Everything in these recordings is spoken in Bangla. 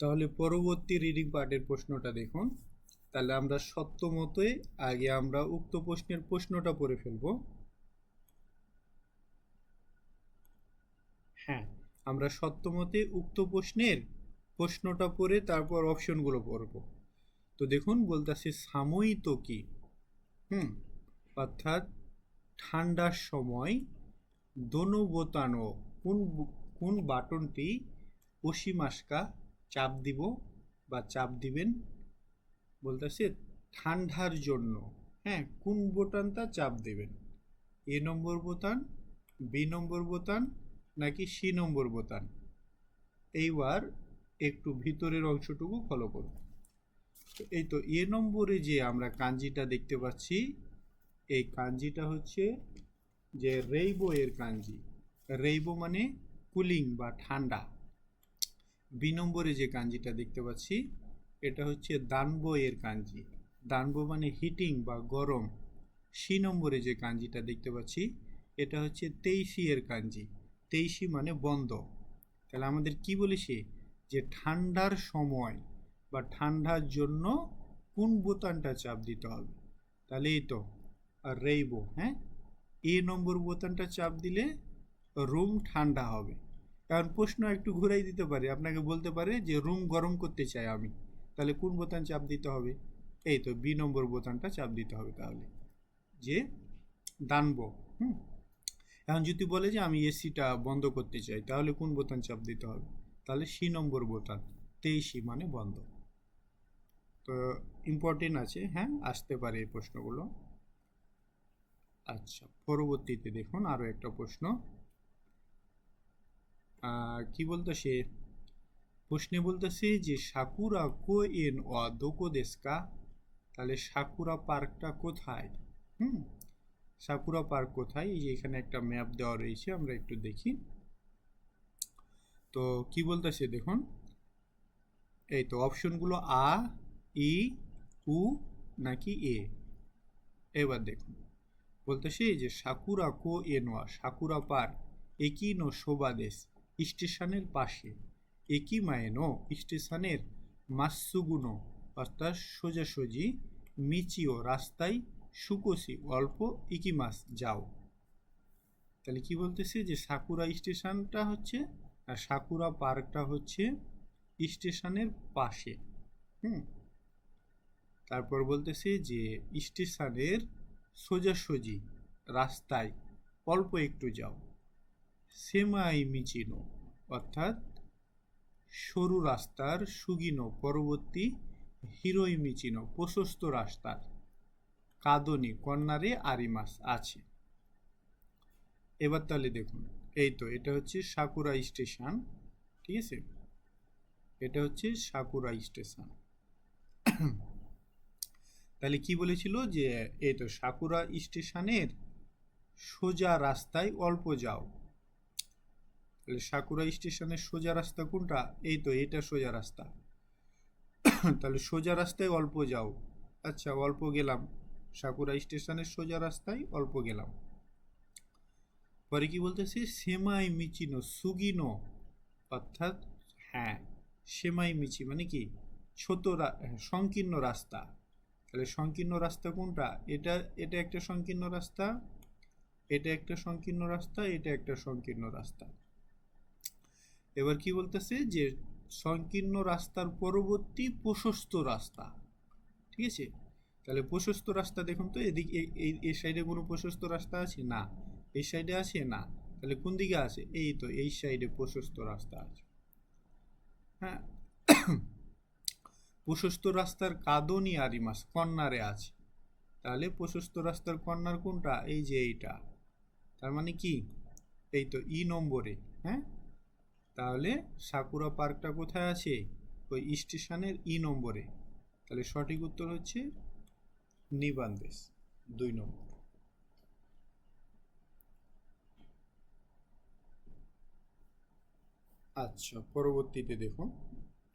তাহলে পরবর্তী রিডিং পার্টের প্রশ্নটা দেখুন। তাহলে আমরা সত্যমতই আগে আমরা উক্ত প্রশ্নের প্রশ্নটা পড়ে ফেলব। হ্যাঁ, আমরা সত্যমতে উক্ত প্রশ্নের প্রশ্নটা পড়ে তারপর অপশনগুলো পড়ব। তো দেখুন বলতেছে সাময়িত কি, অর্থাৎ ঠান্ডার সময় দোনো বোতানো কোন বাটনটি অসীমাস্কা চাপ দিব বা চাপ দিবেন। বলতেছে ঠান্ডার জন্য কোন বোতামটা চাপ দেবেন, এ নম্বর বোতাম, বি নম্বর বোতাম নাকি সি নম্বর বোতাম। এইবার একটু ভিতরের অংশটুকু ফলো করুন। এই তো এ নম্বরে যে আমরা কাঞ্জিটা দেখতে পাচ্ছি, এই কাঞ্জিটা হচ্ছে যে রেইবো এর কাঞ্জি। রেইবো মানে কুলিং বা ঠান্ডা। বি নম্বরে যে কাঞ্জিটা দেখতে পাচ্ছি এটা হচ্ছে দানবো এর কাঞ্জি। দানবো মানে হিটিং বা গরম। সি নম্বরে যে কাঞ্জিটা দেখতে পাচ্ছি এটা হচ্ছে তেইশি এর কাঞ্জি। তেইশি মানে বন্ধ। তাহলে আমাদের কি বলেছে যে ঠান্ডার সময় বা ঠান্ডার জন্য কোন বোতামটা চাপ দিতে হবে। তাহলে এই তো রেইবো। এ নম্বর বোতামটা চাপ দিলে রুম ঠান্ডা হবে। কারণ প্রশ্ন একটু ঘুরাই দিতে পারে, আপনাকে বলতে পারে যে রুম গরম করতে চাই আমি, তাহলে কোন বোতাম চাপ দিতে হবে। এই তো বি নম্বর বোতামটা চাপ দিতে হবে। তাহলে যে দানবো। এখন যদি বলে যে আমি এসিটা বন্ধ করতে চাই তাহলে কোন বোতাম চাপ দিতে হবে, তাহলে সি নম্বর বোতাম, তেইশি মানে বন্ধ। তো ইম্পর্টেন্ট আছে, আসতে পারে এই প্রশ্নগুলো। আচ্ছা, পরবর্তীতে দেখুন আরো একটা প্রশ্ন। কি বলতেছে প্রশ্নে বলতেছে যে সাকুরা কো এন ও দোকো দেস্কা। তাহলে সাকুরা পার্কটা কোথায়। সাকুরা পার্ক কোথায়, এই যে এখানে একটা ম্যাপ দেওয়া রয়েছে, আমরা একটু দেখি। তো কি বলতেছে দেখুন, এই তো অপশনগুলো আ, ই, উ নাকি এ। এবার দেখুন বলতেছে যে সাকুরা কো এনোয়া, সাকুরা পার্ক একই নো শোবাদেশ, স্টেশনের পাশে। একই মায়েনো স্টেশনের মাসুগুনো অর্থাৎ সোজাসুজি, মিচিও রাস্তায়, সুকোশি অল্প ইকিমাস যাও। তাহলে কি বলতেছে যে সাকুরা স্টেশনটা হচ্ছে আর সাকুরা পার্কটা হচ্ছে স্টেশনের পাশে। তারপর বলতেছে যে স্টেশনের সোজাসুজি রাস্তায় অল্প একটু যাও। সেমাই মিচিনো অর্থাৎ সরু রাস্তার, সুগিনো পরবর্তী, হিরোই মিচিনো প্রশস্ত রাস্তার, কাদনি কর্নারে আরিমাস আছে। এবার তাহলে দেখুন এই তো এটা হচ্ছে সাকুরা স্টেশন, ঠিক আছে, এটা হচ্ছে সাকুরা স্টেশন। তাহলে কি বলেছিল যে এই তো সাকুরা স্টেশনের সোজা রাস্তায় অল্প যাও। তাহলে সাকুরা স্টেশনের সোজা রাস্তা কোনটা, এই তো এটা সোজা রাস্তা। তাহলে সোজা রাস্তায় অল্প যাও। আচ্ছা, অল্প গেলাম, সাকুরা স্টেশনের সোজা রাস্তায় অল্প গেলাম। পরে কি বলতেছি সেমাই মিচিনো সুগিনো অর্থাৎ সেমাই মিচি মানে কি ছোট সংকীর্ণ রাস্তা। তাহলে সংকীর্ণ রাস্তা কোনটা, এটা এটা একটা সংকীর্ণ রাস্তা, এটা একটা সংকীর্ণ রাস্তা, এটা একটা সংকীর্ণ রাস্তা। এবার কি বলতেছে যে সংকীর্ণ রাস্তার পরবর্তী প্রশস্ত রাস্তা, ঠিক আছে। তাহলে প্রশস্ত রাস্তা দেখুন তো, এদিকে এই সাইডে কোনো প্রশস্ত রাস্তা আছে না, এই সাইডে আছে না, তাহলে কোন দিকে আছে, এই তো এই সাইডে প্রশস্ত রাস্তা আছে। প্রশস্ত রাস্তার কাদনি আরিমাস কর্নারে আছে। তাহলে প্রশস্ত রাস্তার কর্নার কোনটা, এই যে এইটা, তার মানে কি এই তো ই নম্বরে। তাহলে সাকুরা পার্কটা কোথায় আছে, ওই স্টেশনের ই নম্বরে। তাহলে সঠিক উত্তর হচ্ছে নিবান্দেশ 2 নম্বর। আচ্ছা, পরবর্তীতে দেখুন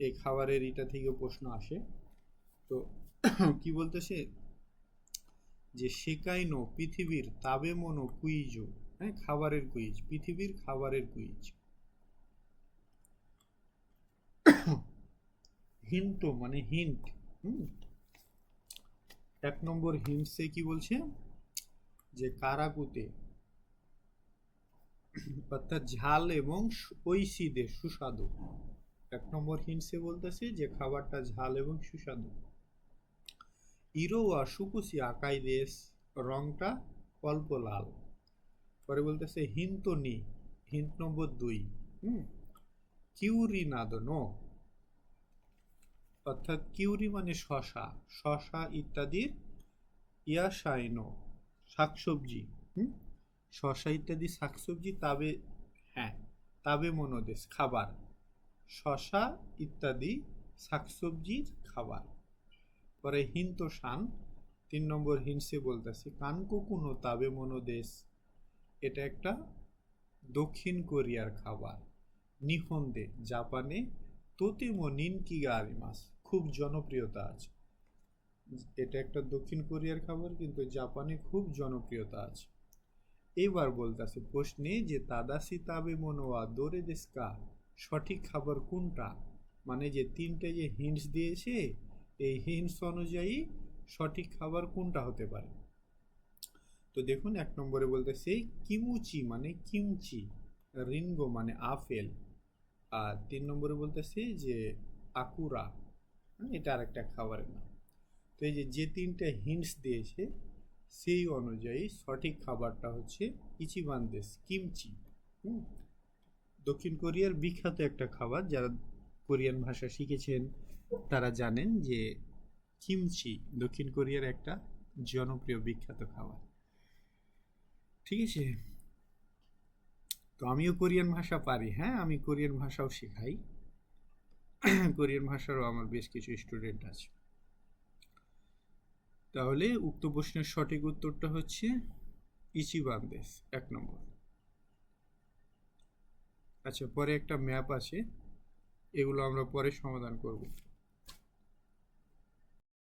এই খাবারের এটা থেকে প্রশ্ন আসে। তো কি বলতেছে যে শেকাইনো পৃথিবীর তাবে মনো কুইজো, খাবারের কুইজ, পৃথিবীর খাবারের কুইজ। হিন্ট মানে হিন্ট। এক নম্বর হিন্টসে কি বলছে যে কারাকুতে, অর্থাৎ ঝাল এবং ঐশীদে সুস্বাদু। এক নম্বর হিন্টসে বলতেছে যে খাবারটা ঝাল এবং সুস্বাদু। ইরোয়া সুকুসি আকাই দেশ, রংটা অল্প লাল। পরে বলতেছে হিন্তনি, হিন্ট নম্বর 2, কিউরি নাদনো, অর্থাৎ কিউরি মানে শশা, শশা ইত্যাদির ইয়াসাইনো শাকসবজি, শশা ইত্যাদি শাকসবজি তাবে, হ্যাঁ তাবে মনোদেশ খাবার, শশা ইত্যাদি শাকসবজির খাবার। পরে হিন্ত শান 3 নম্বর হিন্সে বলতেছে কানকোকুনো তাবে মনোদেশ, এটা একটা দক্ষিণ কোরিয়ার খাবার। নিহন্দে জাপানে, তোতেমো নিনকি গা আরিমাস, খুব জনপ্রিয়তা আছে। এটা একটা দক্ষিণ কোরিয়ার খাবার কিন্তু জাপানে খুব জনপ্রিয়তা আছে। এবার বলতেছে প্রশ্নে যে তাদাসি তাবে মনোয়া দোরে দেশকা, সঠিক খাবার কোনটা, মানে যে 3টে যে হিন্টস দিয়েছে এই হিন্টস অনুযায়ী সঠিক খাবার কোনটা হতে পারে। তো দেখুন 1 নম্বরে বলতেছে কিমুচি মানে কিমচি, রিনগো মানে আপেল, আর 3 নম্বরে বলতেছে যে আকুরা, এটা আরেকটা খাবারের নাম। তো এই যে 3টে হিন্টস দিয়েছে সেই অনুযায়ী সঠিক খাবারটা হচ্ছে ইচিবান দেশ কিমচি। দক্ষিণ কোরিয়ার বিখ্যাত একটা খাবার, যারা কোরিয়ান ভাষা শিখেছেন তারা জানেন যে কিমচি দক্ষিণ কোরিয়ার একটা জনপ্রিয় বিখ্যাত খাবার। ঠিক আছে, তো আমিও কোরিয়ান ভাষা পারি, হ্যাঁ আমি কোরিয়ান ভাষাও শেখাই, কোরিয়ান ভাষারও আমার বেশ কিছু স্টুডেন্ট আছে। তাহলে উক্ত প্রশ্নের সঠিক উত্তরটা হচ্ছে ইচিবান দেশ 1 নম্বর। আচ্ছা, পরে একটা ম্যাপ আছে, এগুলো আমরা পরে সমাধান করব।